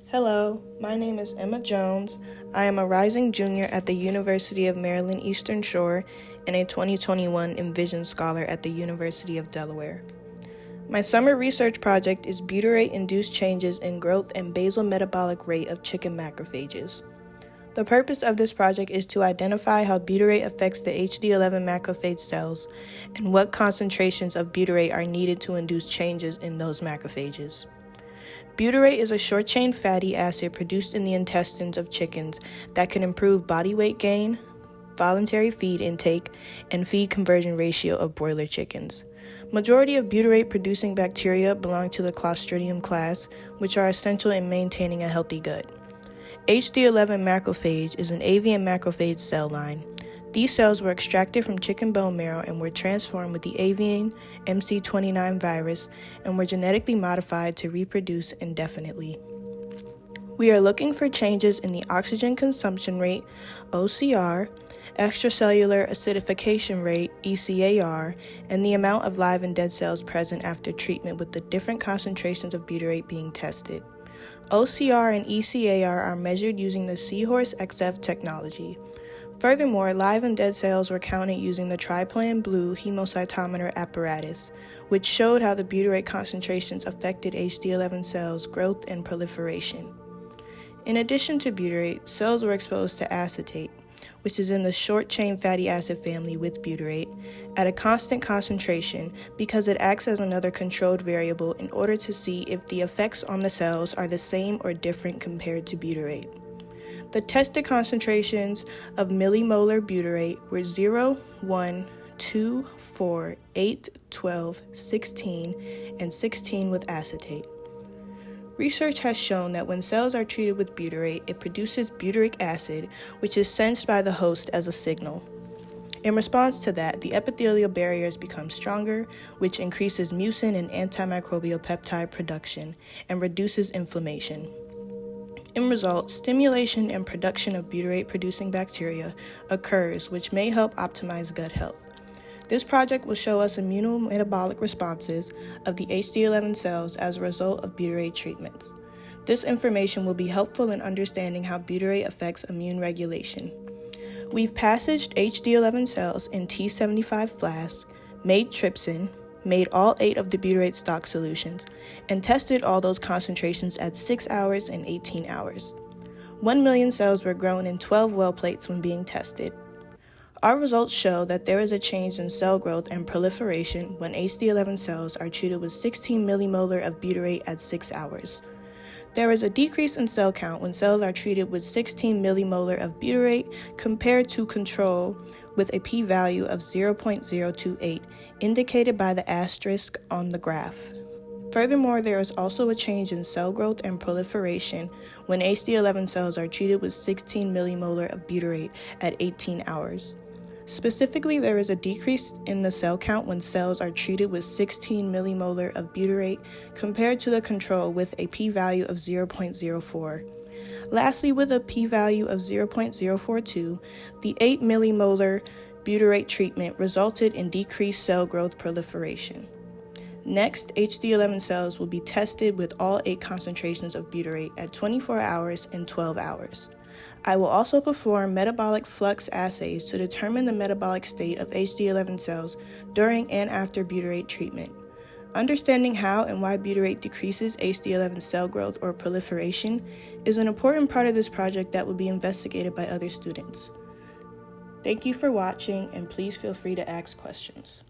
Hello, my name is Emma Jones. I am a rising junior at the University of Maryland Eastern Shore and a 2021 Envision Scholar at the University of Delaware. My summer research project is butyrate-induced changes in growth and basal metabolic rate of chicken macrophages. The purpose of this project is to identify how butyrate affects the HD11 macrophage cells and what concentrations of butyrate are needed to induce changes in those macrophages. Butyrate is a short-chain fatty acid produced in the intestines of chickens that can improve body weight gain, voluntary feed intake, and feed conversion ratio of broiler chickens. Majority of butyrate-producing bacteria belong to the Clostridium class, which are essential in maintaining a healthy gut. HD11 macrophage is an avian macrophage cell line. These cells were extracted from chicken bone marrow and were transformed with the avian MC29 virus and were genetically modified to reproduce indefinitely. We are looking for changes in the oxygen consumption rate, OCR, extracellular acidification rate, ECAR, and the amount of live and dead cells present after treatment with the different concentrations of butyrate being tested. OCR and ECAR are measured using the Seahorse XF technology. Furthermore, live and dead cells were counted using the Triplan Blue hemocytometer apparatus, which showed how the butyrate concentrations affected HD11 cells' growth and proliferation. In addition to butyrate, cells were exposed to acetate, which is in the short-chain fatty acid family with butyrate, at a constant concentration because it acts as another controlled variable in order to see if the effects on the cells are the same or different compared to butyrate. The tested concentrations of millimolar butyrate were 0, 1, 2, 4, 8, 12, 16, and 16 with acetate. Research has shown that when cells are treated with butyrate, it produces butyric acid, which is sensed by the host as a signal. In response to that, the epithelial barriers become stronger, which increases mucin and antimicrobial peptide production and reduces inflammation. In result, stimulation and production of butyrate-producing bacteria occurs, which may help optimize gut health. This project will show us immunometabolic responses of the HD11 cells as a result of butyrate treatments. This information will be helpful in understanding how butyrate affects immune regulation. We've passaged HD11 cells in T75 flasks, made trypsin, made all 8 of the butyrate stock solutions, and tested all those concentrations at 6 hours and 18 hours. 1 million cells were grown in 12 well plates when being tested. Our results show that there is a change in cell growth and proliferation when HD11 cells are treated with 16 millimolar of butyrate at 6 hours. There is a decrease in cell count when cells are treated with 16 millimolar of butyrate compared to control with a p-value of 0.028, indicated by the asterisk on the graph. Furthermore, there is also a change in cell growth and proliferation when HD11 cells are treated with 16 millimolar of butyrate at 18 hours. Specifically, there is a decrease in the cell count when cells are treated with 16 millimolar of butyrate compared to the control with a p-value of 0.04. Lastly, with a p-value of 0.042, the 8 millimolar butyrate treatment resulted in decreased cell growth proliferation. Next, HD11 cells will be tested with all 8 concentrations of butyrate at 24 hours and 12 hours. I will also perform metabolic flux assays to determine the metabolic state of HD11 cells during and after butyrate treatment. Understanding how and why butyrate decreases HD11 cell growth or proliferation is an important part of this project that will be investigated by other students. Thank you for watching, and please feel free to ask questions.